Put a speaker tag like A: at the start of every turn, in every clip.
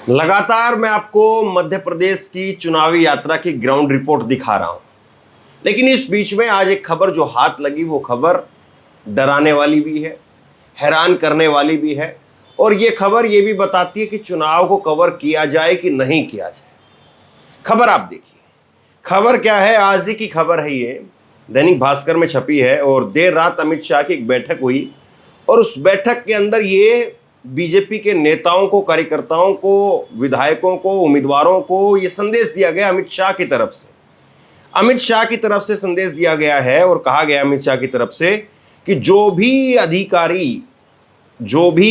A: लगातार मैं आपको मध्य प्रदेश की चुनावी यात्रा की ग्राउंड रिपोर्ट दिखा रहा हूं, लेकिन इस बीच में आज एक खबर जो हाथ लगी वो खबर डराने वाली भी है, हैरान करने वाली भी है। और ये खबर ये भी बताती है कि चुनाव को कवर किया जाए कि नहीं किया जाए। खबर आप देखिए, खबर क्या है, आज ही की खबर है ये, दैनिक भास्कर में छपी है। और देर रात अमित शाह की एक बैठक हुई और उस बैठक के अंदर ये बीजेपी के नेताओं को, कार्यकर्ताओं को, विधायकों को, उम्मीदवारों को ये संदेश दिया गया अमित शाह की तरफ से। अमित शाह की तरफ से संदेश दिया गया है और कहा गया अमित शाह की तरफ से कि जो भी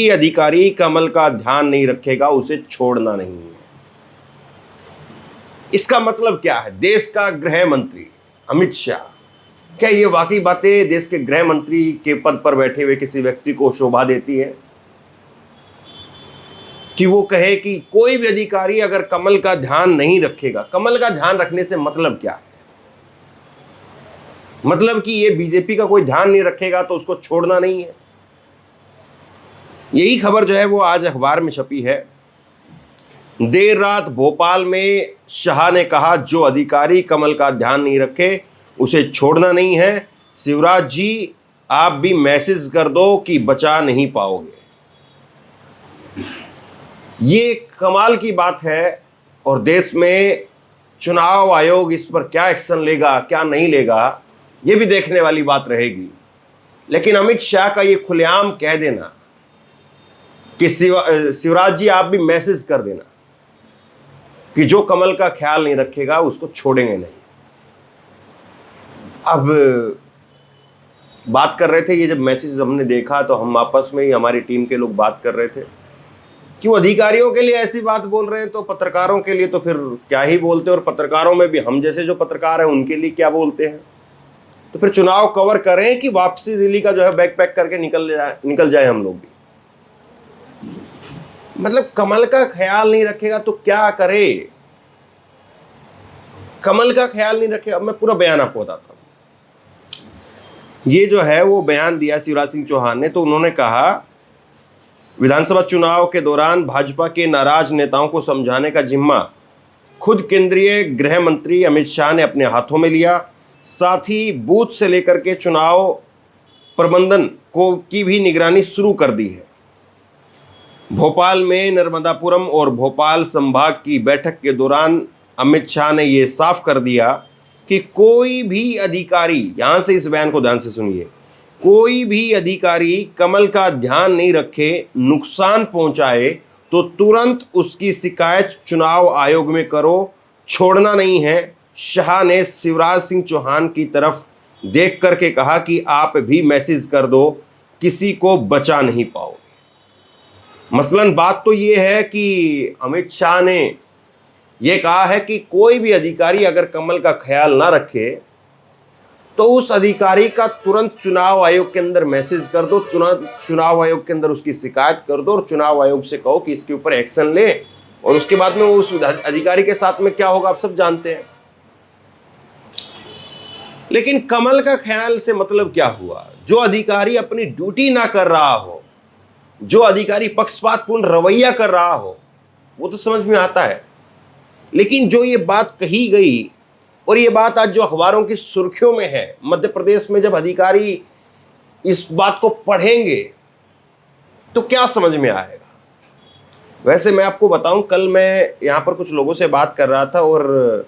A: अधिकारी कमल का ध्यान नहीं रखेगा उसे छोड़ना नहीं है। इसका मतलब क्या है? देश का गृह मंत्री अमित शाह, क्या ये वाकई बातें देश के गृह मंत्री के पद पर बैठे हुए किसी व्यक्ति को शोभा देती है कि वो कहे कि कोई भी अधिकारी अगर कमल का ध्यान नहीं रखेगा? कमल का ध्यान रखने से मतलब क्या है? मतलब कि ये बीजेपी का कोई ध्यान नहीं रखेगा तो उसको छोड़ना नहीं है। यही खबर जो है वो आज अखबार में छपी है। देर रात भोपाल में शाह ने कहा, जो अधिकारी कमल का ध्यान नहीं रखे उसे छोड़ना नहीं है। शिवराज जी, आप भी मैसेज कर दो कि बचा नहीं पाओगे। ये कमाल की बात है। और देश में चुनाव आयोग इस पर क्या एक्शन लेगा, क्या नहीं लेगा, ये भी देखने वाली बात रहेगी। लेकिन अमित शाह का ये खुलेआम कह देना कि शिवराज जी, आप भी मैसेज कर देना कि जो कमल का ख्याल नहीं रखेगा उसको छोड़ेंगे नहीं। अब बात कर रहे थे, ये जब मैसेज हमने देखा तो हम आपस में ही, हमारी टीम के लोग बात कर रहे थे कि वो अधिकारियों के लिए ऐसी बात बोल रहे हैं तो पत्रकारों के लिए तो फिर क्या ही बोलते, और पत्रकारों में भी हम जैसे जो पत्रकार हैं उनके लिए क्या बोलते हैं। तो फिर चुनाव कवर करें कि वापसी दिल्ली का जो है बैग पैक करके निकल जाए हम लोग भी। मतलब कमल का ख्याल नहीं रखेगा तो क्या करे? कमल का ख्याल नहीं रखेगा। अब मैं पूरा बयान आपको बताता हूं। ये जो है वो बयान दिया शिवराज सिंह चौहान ने। तो उन्होंने कहा, विधानसभा चुनाव के दौरान भाजपा के नाराज नेताओं को समझाने का जिम्मा खुद केंद्रीय गृह मंत्री अमित शाह ने अपने हाथों में लिया। साथ ही बूथ से लेकर के चुनाव प्रबंधन की भी निगरानी शुरू कर दी है। भोपाल में नर्मदापुरम और भोपाल संभाग की बैठक के दौरान अमित शाह ने यह साफ कर दिया कि कोई भी अधिकारी, यहां से इस बयान को ध्यान से सुनिए, कोई भी अधिकारी कमल का ध्यान नहीं रखे, नुकसान पहुंचाए तो तुरंत उसकी शिकायत चुनाव आयोग में करो, छोड़ना नहीं है। शाह ने शिवराज सिंह चौहान की तरफ देख करके कहा कि आप भी मैसेज कर दो, किसी को बचा नहीं पाओगे। मसलन बात तो ये है कि अमित शाह ने यह कहा है कि कोई भी अधिकारी अगर कमल का ख्याल ना रखे तो उस अधिकारी का तुरंत चुनाव आयोग के अंदर मैसेज कर दो, तुरंत चुनाव आयोग के अंदर उसकी शिकायत कर दो और चुनाव आयोग से कहो कि इसके ऊपर एक्शन ले। और उसके बाद में उस अधिकारी के साथ में क्या होगा आप सब जानते हैं। लेकिन कमल का ख्याल से मतलब क्या हुआ? जो अधिकारी अपनी ड्यूटी ना कर रहा हो, जो अधिकारी पक्षपातपूर्ण रवैया कर रहा हो, वो तो समझ में आता है। लेकिन जो ये बात कही गई और ये बात आज जो अखबारों की सुर्खियों में है, मध्य प्रदेश में जब अधिकारी इस बात को पढ़ेंगे तो क्या समझ में आएगा? वैसे मैं आपको बताऊं, कल मैं यहां पर कुछ लोगों से बात कर रहा था और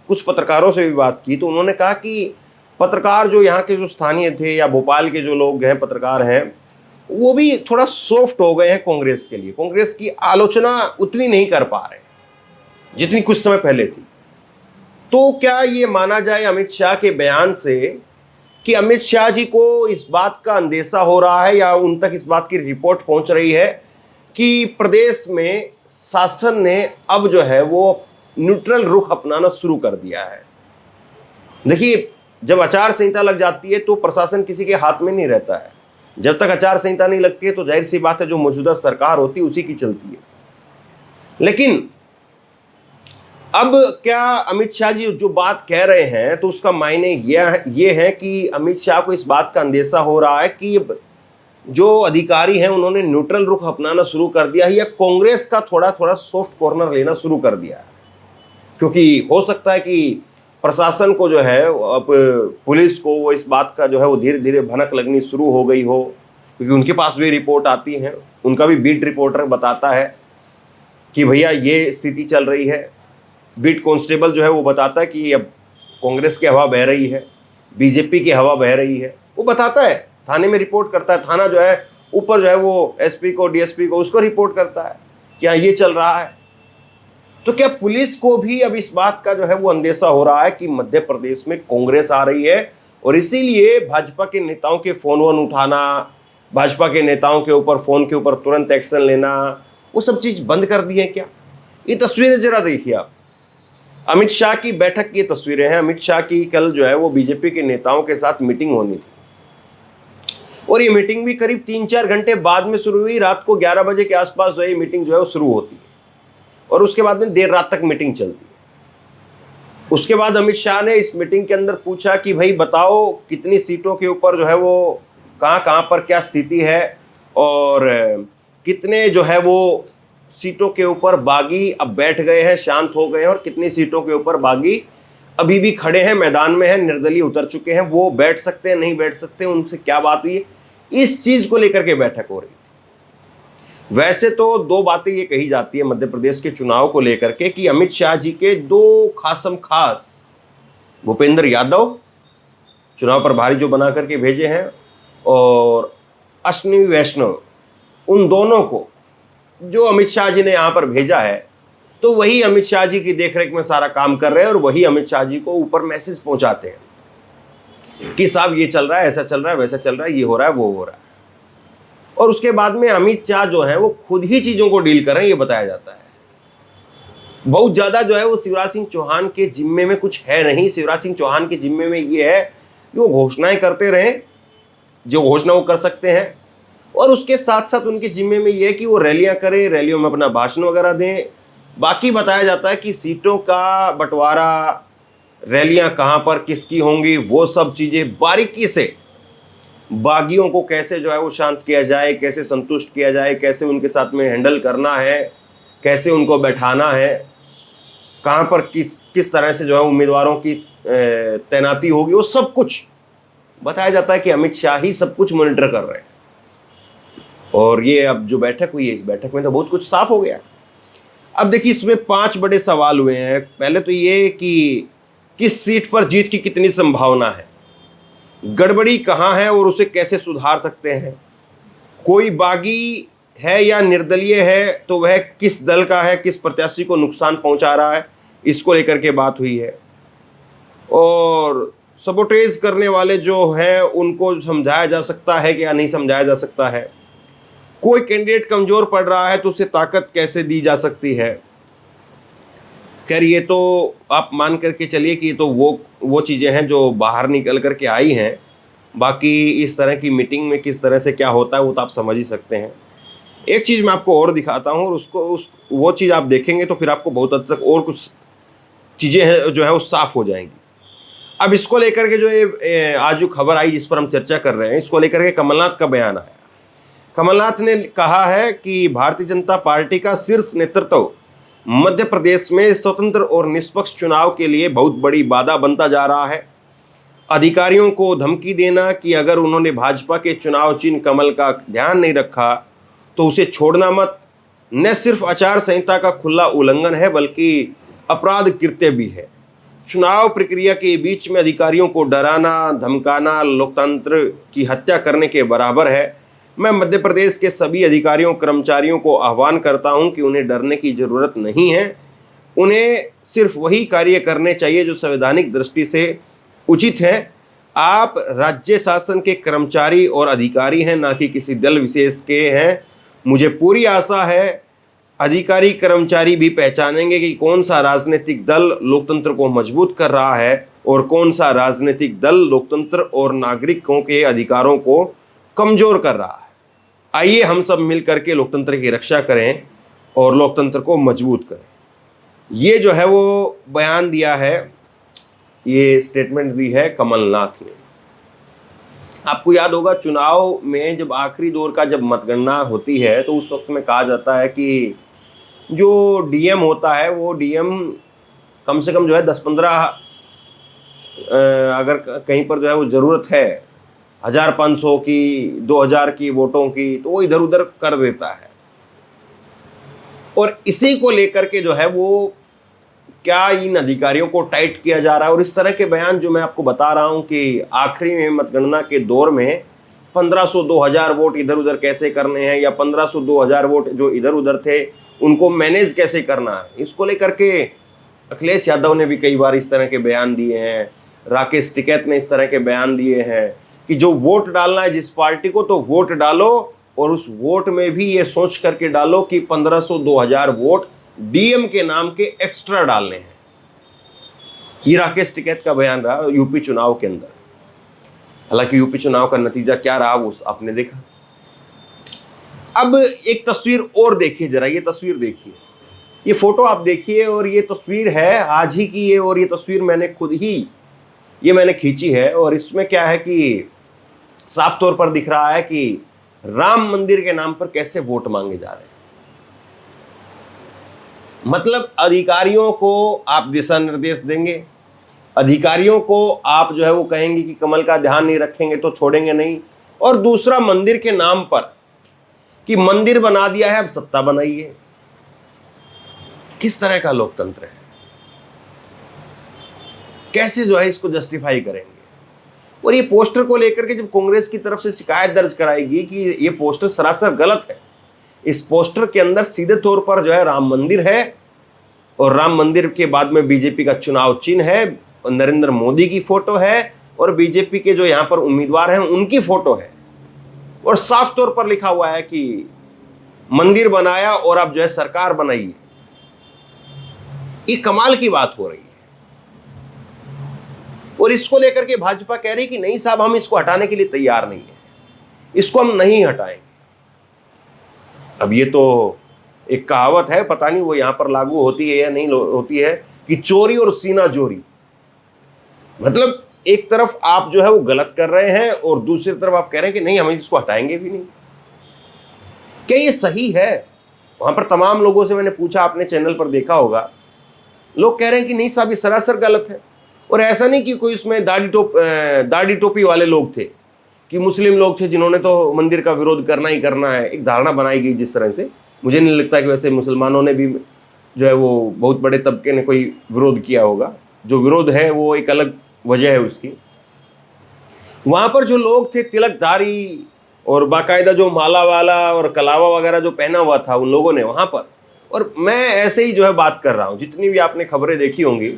A: कुछ पत्रकारों से भी बात की, तो उन्होंने कहा कि पत्रकार जो यहाँ के जो स्थानीय थे या भोपाल के जो लोग हैं, पत्रकार हैं, वो भी थोड़ा सॉफ्ट हो गए हैं कांग्रेस के लिए। कांग्रेस की आलोचना उतनी नहीं कर पा रहे जितनी कुछ समय पहले थी। तो क्या ये माना जाए अमित शाह के बयान से कि अमित शाह जी को इस बात का अंदेशा हो रहा है या उन तक इस बात की रिपोर्ट पहुंच रही है कि प्रदेश में शासन ने अब जो है वो न्यूट्रल रुख अपनाना शुरू कर दिया है? देखिए, जब आचार संहिता लग जाती है तो प्रशासन किसी के हाथ में नहीं रहता है। जब तक आचार संहिता नहीं लगती है तो जाहिर सी बात है जो मौजूदा सरकार होती है उसी की चलती है। लेकिन अब क्या अमित शाह जी जो बात कह रहे हैं तो उसका मायने ये है कि अमित शाह को इस बात का अंदेशा हो रहा है कि जो अधिकारी हैं उन्होंने न्यूट्रल रुख अपनाना शुरू कर दिया है या कांग्रेस का थोड़ा थोड़ा सॉफ्ट कॉर्नर लेना शुरू कर दिया है। क्योंकि हो सकता है कि प्रशासन को जो है, अब पुलिस को वो इस बात का जो है वो धीरे धीरे भनक लगनी शुरू हो गई हो, क्योंकि उनके पास भी रिपोर्ट आती है, उनका भी बीट रिपोर्टर बताता है कि भैया ये स्थिति चल रही है। बीट कांस्टेबल जो है वो बताता है कि अब कांग्रेस की हवा बह रही है, बीजेपी की हवा बह रही है, वो बताता है, थाने में रिपोर्ट करता है, थाना जो है ऊपर जो है वो एसपी को, डीएसपी को, उसको रिपोर्ट करता है कि हाँ ये चल रहा है। तो क्या पुलिस को भी अब इस बात का जो है वो अंदेशा हो रहा है कि मध्य प्रदेश में कांग्रेस आ रही है, और इसीलिए भाजपा के नेताओं के फोन वोन उठाना, भाजपा के नेताओं के ऊपर फोन के ऊपर तुरंत एक्शन लेना, वो सब चीज बंद कर दी है क्या? ये तस्वीरें जरा देखिए आप, अमित शाह की बैठक की तस्वीरें हैं। अमित शाह की कल जो है वो बीजेपी के नेताओं के साथ मीटिंग होनी थी, और ये मीटिंग भी करीब 3-4 घंटे बाद में शुरू हुई। रात को 11 बजे के आसपास जो है मीटिंग जो है वो शुरू होती है, और उसके बाद में देर रात तक मीटिंग चलती है। उसके बाद अमित शाह ने इस मीटिंग के अंदर पूछा कि भाई बताओ कितनी सीटों के ऊपर जो है वो कहाँ कहाँ पर क्या स्थिति है, और कितने जो है वो सीटों के ऊपर बागी अब बैठ गए हैं, शांत हो गए हैं, और कितनी सीटों के ऊपर बागी अभी भी खड़े हैं, मैदान में हैं, निर्दलीय उतर चुके हैं, वो बैठ सकते हैं नहीं बैठ सकते, उनसे क्या बात हुई है, इस चीज को लेकर के बैठक हो रही थी। वैसे तो दो बातें ये कही जाती है मध्य प्रदेश के चुनाव को लेकर के कि अमित शाह जी के दो खासम खास, भूपेंद्र यादव चुनाव प्रभारी जो बना करके भेजे हैं, और अश्विनी वैष्णव, उन दोनों को जो अमित शाह जी ने यहां पर भेजा है, तो वही अमित शाह जी की देखरेख में सारा काम कर रहे हैं, और वही अमित शाह जी को ऊपर मैसेज पहुंचाते हैं कि साहब ये चल रहा है, ऐसा चल रहा है, वैसा चल रहा है, ये हो रहा है, वो हो रहा है। और उसके बाद में अमित शाह जो है वो खुद ही चीजों को डील कर रहे हैं, ये बताया जाता है। बहुत ज्यादा जो है वो शिवराज सिंह चौहान के जिम्मे में कुछ है नहीं। शिवराज सिंह चौहान के जिम्मे में ये है कि वो घोषणाएं करते रहें, जो घोषणा वो कर सकते हैं, और उसके साथ साथ उनके जिम्मे में ये है कि वो रैलियां करें, रैलियों में अपना भाषण वगैरह दें। बाकी बताया जाता है कि सीटों का बंटवारा, रैलियां कहां पर किसकी होंगी, वो सब चीजें बारीकी से, बागियों को कैसे जो है वो शांत किया जाए, कैसे संतुष्ट किया जाए, कैसे उनके साथ में हैंडल करना है, कैसे उनको बैठाना है, कहां पर किस तरह से जो है उम्मीदवारों की तैनाती होगी, वो सब कुछ बताया जाता है कि अमित शाह ही सब कुछ मॉनिटर कर रहे हैं। और ये अब जो बैठक हुई है, इस बैठक में तो बहुत कुछ साफ हो गया। अब देखिए इसमें 5 बड़े सवाल हुए हैं। पहले तो ये कि किस सीट पर जीत की कितनी संभावना है, गड़बड़ी कहां है और उसे कैसे सुधार सकते हैं, कोई बागी है या निर्दलीय है तो वह किस दल का है, किस प्रत्याशी को नुकसान पहुंचा रहा है, इसको लेकर के बात हुई है। और सबोटेज करने वाले जो हैं उनको समझाया जा सकता है कि या नहीं समझाया जा सकता है, कोई कैंडिडेट कमजोर पड़ रहा है तो उसे ताकत कैसे दी जा सकती है। खैर ये तो आप मान करके चलिए कि ये तो वो चीज़ें हैं जो बाहर निकल करके आई हैं। बाकी इस तरह की मीटिंग में किस तरह से क्या होता है वो तो आप समझ ही सकते हैं। एक चीज़ मैं आपको और दिखाता हूँ, और वो चीज़ आप देखेंगे तो फिर आपको बहुत हद तक और कुछ चीज़ें हैं जो है वो साफ हो जाएंगी। अब इसको लेकर के जो ये आज जो खबर आई जिस पर हम चर्चा कर रहे हैं, इसको लेकर के कमलनाथ का बयान आया। कमलनाथ ने कहा है कि भारतीय जनता पार्टी का शीर्ष नेतृत्व मध्य प्रदेश में स्वतंत्र और निष्पक्ष चुनाव के लिए बहुत बड़ी बाधा बनता जा रहा है। अधिकारियों को धमकी देना कि अगर उन्होंने भाजपा के चुनाव चिन्ह कमल का ध्यान नहीं रखा तो उसे छोड़ना मत, न सिर्फ आचार संहिता का खुला उल्लंघन है बल्कि अपराध कृत्य भी है। चुनाव प्रक्रिया के बीच में अधिकारियों को डराना धमकाना लोकतंत्र की हत्या करने के बराबर है। मैं मध्य प्रदेश के सभी अधिकारियों कर्मचारियों को आह्वान करता हूं कि उन्हें डरने की जरूरत नहीं है, उन्हें सिर्फ वही कार्य करने चाहिए जो संवैधानिक दृष्टि से उचित है। आप राज्य शासन के कर्मचारी और अधिकारी हैं, ना कि किसी दल विशेष के हैं। मुझे पूरी आशा है अधिकारी कर्मचारी भी पहचानेंगे कि कौन सा राजनीतिक दल लोकतंत्र को मजबूत कर रहा है और कौन सा राजनीतिक दल लोकतंत्र और नागरिकों के अधिकारों को कमजोर कर रहा है। आइए हम सब मिल करके लोकतंत्र की रक्षा करें और लोकतंत्र को मजबूत करें। ये जो है वो बयान दिया है, ये स्टेटमेंट दी है कमलनाथ ने। आपको याद होगा चुनाव में जब आखिरी दौर का जब मतगणना होती है तो उस वक्त में कहा जाता है कि जो डीएम होता है वो डीएम कम से कम जो है 10-15 अगर कहीं पर जो है वो ज़रूरत है 1500 की 2000 की वोटों की तो वो इधर उधर कर देता है। और इसी को लेकर के जो है वो क्या इन अधिकारियों को टाइट किया जा रहा है। और इस तरह के बयान जो मैं आपको बता रहा हूं कि आखिरी में मतगणना के दौर में 1500-2000 वोट इधर उधर कैसे करने हैं या 1500-2000 वोट जो इधर उधर थे उनको मैनेज कैसे करना है, इसको लेकर के अखिलेश यादव ने भी कई बार इस तरह के बयान दिए हैं। राकेश टिकैत ने इस तरह के बयान दिए हैं कि जो वोट डालना है जिस पार्टी को तो वोट डालो और उस वोट में भी ये सोच करके डालो कि 1500-2000 वोट डीएम के नाम के एक्स्ट्रा डालने हैं। ये राकेश टिकैत का बयान रहा यूपी चुनाव के अंदर। हालांकि यूपी चुनाव का नतीजा क्या रहा वो आपने देखा। अब एक तस्वीर और देखिए जरा, ये तस्वीर देखिए, ये फोटो आप देखिए और ये तस्वीर है आज ही की ये, और ये तस्वीर मैंने खुद ही मैंने खींची है। और इसमें क्या है कि साफ तौर पर दिख रहा है कि राम मंदिर के नाम पर कैसे वोट मांगे जा रहे हैं। मतलब अधिकारियों को आप दिशा निर्देश देंगे, अधिकारियों को आप जो है वो कहेंगे कि कमल का ध्यान नहीं रखेंगे तो छोड़ेंगे नहीं, और दूसरा मंदिर के नाम पर कि मंदिर बना दिया है अब सत्ता बनाइए। किस तरह का लोकतंत्र है, कैसे जो है इसको जस्टिफाई करेंगे। और ये पोस्टर को लेकर के जब कांग्रेस की तरफ से शिकायत दर्ज कराएगी कि ये पोस्टर सरासर गलत है, इस पोस्टर के अंदर सीधे तौर पर जो है राम मंदिर है और राम मंदिर के बाद में बीजेपी का चुनाव चिन्ह है, नरेंद्र मोदी की फोटो है और बीजेपी के जो यहां पर उम्मीदवार हैं उनकी फोटो है, और साफ तौर पर लिखा हुआ है कि मंदिर बनाया और अब जो है सरकार बनाई। ये कमाल की बात हो रही है। और इसको लेकर के भाजपा कह रही कि नहीं साहब हम इसको हटाने के लिए तैयार नहीं है, इसको हम नहीं हटाएंगे। अब ये तो एक कहावत है, पता नहीं वो यहां पर लागू होती है या नहीं होती है, कि चोरी और सीना जोरी। मतलब एक तरफ आप जो है वो गलत कर रहे हैं और दूसरी तरफ आप कह रहे हैं कि नहीं हम इसको हटाएंगे भी नहीं। क्या ये सही है? वहां पर तमाम लोगों से मैंने पूछा, आपने चैनल पर देखा होगा, लोग कह रहे हैं कि नहीं साहब ये सरासर गलत है। और ऐसा नहीं कि कोई उसमें दाढ़ी टोपी वाले लोग थे कि मुस्लिम लोग थे जिन्होंने तो मंदिर का विरोध करना ही करना है। एक धारणा बनाई गई जिस तरह से, मुझे नहीं लगता कि वैसे मुसलमानों ने भी जो है वो बहुत बड़े तबके ने कोई विरोध किया होगा। जो विरोध है वो एक अलग वजह है उसकी। वहां पर जो लोग थे तिलकधारी और बाकायदा जो माला वाला और कलावा वगैरह जो पहना हुआ था उन लोगों ने वहां पर, और मैं ऐसे ही जो है बात कर रहा हूं, जितनी भी आपने खबरें देखी होंगी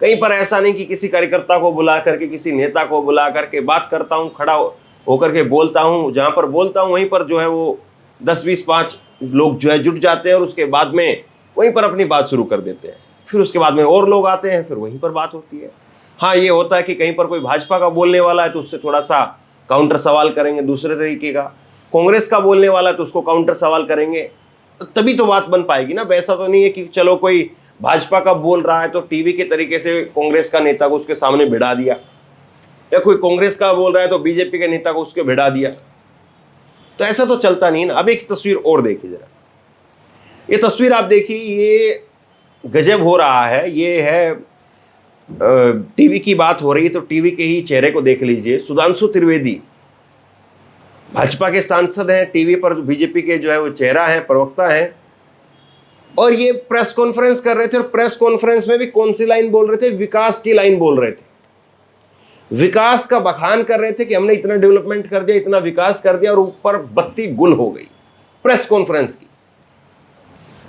A: कहीं पर ऐसा नहीं कि किसी कार्यकर्ता को बुला करके किसी नेता को बुला करके बात करता हूं, खड़ा होकर के बोलता हूं, जहां पर बोलता हूं वहीं पर जो है वो 10-20-5 लोग जो है जुट जाते हैं और उसके बाद में वहीं पर अपनी बात शुरू कर देते हैं। फिर उसके बाद में और लोग आते हैं, फिर वहीं पर बात होती है। हाँ ये होता है कि कहीं पर कोई भाजपा का बोलने वाला है तो उससे थोड़ा सा काउंटर सवाल करेंगे दूसरे तरीके का, कांग्रेस का बोलने वाला है तो उसको काउंटर सवाल करेंगे, तभी तो बात बन पाएगी ना। वैसा तो नहीं है कि चलो कोई भाजपा का बोल रहा है तो टीवी के तरीके से कांग्रेस का नेता को उसके सामने भिड़ा दिया, या कोई कांग्रेस का बोल रहा है तो बीजेपी के नेता को उसके भिड़ा दिया, तो ऐसा तो चलता नहीं ना। अब एक तस्वीर और देखिए जरा, ये तस्वीर आप देखिए, ये गजब हो रहा है। ये है टीवी की बात हो रही है तो टीवी के ही चेहरे को देख लीजिए। सुधांशु त्रिवेदी भाजपा के सांसद हैं, टीवी पर बीजेपी के जो है वो चेहरा है, प्रवक्ता है, और ये प्रेस कॉन्फ्रेंस कर रहे थे। और प्रेस कॉन्फ्रेंस में भी कौन सी लाइन बोल रहे थे? विकास की लाइन बोल रहे थे, विकास का बखान कर रहे थे कि हमने इतना डेवलपमेंट कर दिया, इतना विकास कर दिया, और ऊपर बत्ती गुल हो गई प्रेस कॉन्फ्रेंस की।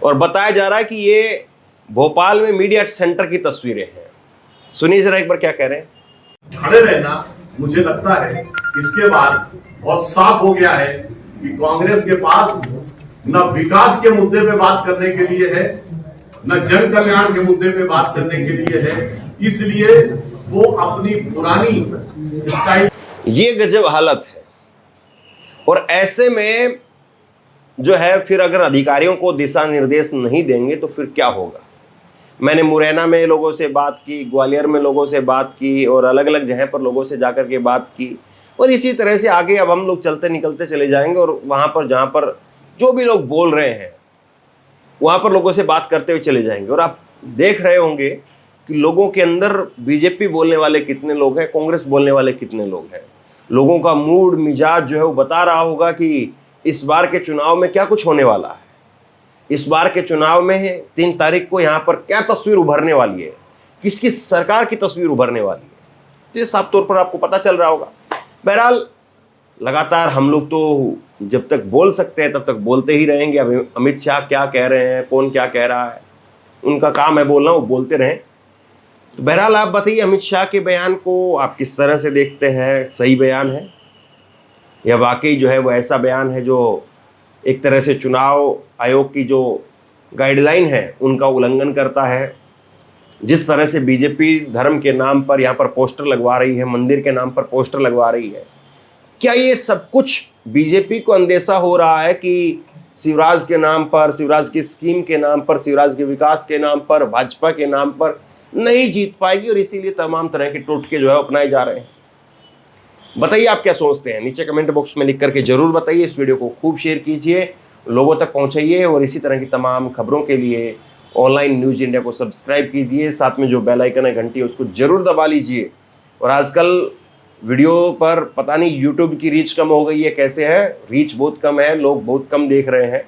A: और बताया जा रहा है कि ये भोपाल में मीडिया सेंटर की तस्वीरें हैं। सुनिए जरा एक बार क्या कह रहे हैं।
B: खड़े रहना, मुझे लगता है इसके बाद बहुत साफ हो गया है कि कांग्रेस के पास न विकास के मुद्दे पे बात करने के लिए है, न जन कल्याण के मुद्दे पे बात करने के लिए है, इसलिए वो अपनी पुरानी स्टाइल।
A: ये गजब हालत है। और ऐसे में जो है फिर अगर अधिकारियों को दिशा निर्देश नहीं देंगे तो फिर क्या होगा। मैंने मुरैना में लोगों से बात की, ग्वालियर में लोगों से बात की, और अलग अलग जगह पर लोगों से जाकर के बात की, और इसी तरह से आगे अब हम लोग चलते निकलते चले जाएंगे और वहाँ पर जहाँ पर जो भी लोग बोल रहे हैं वहाँ पर लोगों से बात करते हुए चले जाएंगे। और आप देख रहे होंगे कि लोगों के अंदर बीजेपी बोलने वाले कितने लोग हैं, कांग्रेस बोलने वाले कितने लोग हैं। लोगों का मूड मिजाज जो है वो बता रहा होगा कि इस बार के चुनाव में क्या कुछ होने वाला है, इस बार के चुनाव में 3 तारीख को यहाँ पर क्या तस्वीर उभरने वाली है, किसकी सरकार की तस्वीर उभरने वाली है, तो ये साफ तौर पर आपको पता चल रहा होगा। बहरहाल लगातार हम लोग तो जब तक बोल सकते हैं तब तक बोलते ही रहेंगे। अब अमित शाह क्या कह रहे हैं, कौन क्या कह रहा है, उनका काम है बोलना, वो बोलते रहें। तो बहरहाल आप बताइए अमित शाह के बयान को आप किस तरह से देखते हैं? सही बयान है या वाकई जो है वो ऐसा बयान है जो एक तरह से चुनाव आयोग की जो गाइडलाइन है उनका उल्लंघन करता है? जिस तरह से बीजेपी धर्म के नाम पर यहाँ पर पोस्टर लगवा रही है, मंदिर के नाम पर पोस्टर लगवा रही है, क्या ये सब कुछ बीजेपी को अंदेशा हो रहा है कि शिवराज के नाम पर, शिवराज की स्कीम के नाम पर, शिवराज के विकास के नाम पर, भाजपा के नाम पर नहीं जीत पाएगी और इसीलिए तमाम तरह के टोटके जो है अपनाए जा रहे हैं? बताइए आप क्या सोचते हैं, नीचे कमेंट बॉक्स में लिख करके जरूर बताइए। इस वीडियो को खूब शेयर कीजिए, लोगों तक पहुंचाइए और इसी तरह की तमाम खबरों के लिए ऑनलाइन न्यूज इंडिया को सब्सक्राइब कीजिए। साथ में जो बेल आइकन है घंटी उसको जरूर दबा लीजिए। और आजकल वीडियो पर पता नहीं यूट्यूब की रीच कम हो गई है, कैसे है, रीच बहुत कम है, लोग बहुत कम देख रहे हैं।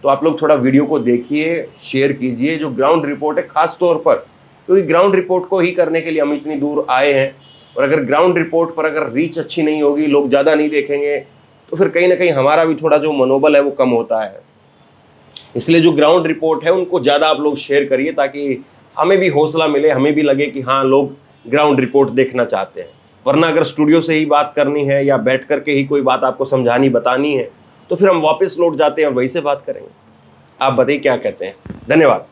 A: तो आप लोग थोड़ा वीडियो को देखिए, शेयर कीजिए। जो ग्राउंड रिपोर्ट है खास तौर पर, क्योंकि ग्राउंड रिपोर्ट को ही करने के लिए हम इतनी दूर आए हैं और अगर ग्राउंड रिपोर्ट पर अगर रीच अच्छी नहीं होगी, लोग ज़्यादा नहीं देखेंगे, तो फिर कहीं ना कहीं हमारा भी थोड़ा जो मनोबल है वो कम होता है। इसलिए जो ग्राउंड रिपोर्ट है उनको ज़्यादा आप लोग शेयर करिए ताकि हमें भी हौसला मिले, हमें भी लगे कि हाँ लोग ग्राउंड रिपोर्ट देखना चाहते हैं। वरना अगर स्टूडियो से ही बात करनी है या बैठ करके ही कोई बात आपको समझानी बतानी है तो फिर हम वापस लौट जाते हैं और वहीं से बात करेंगे। आप बताइए क्या कहते हैं। धन्यवाद।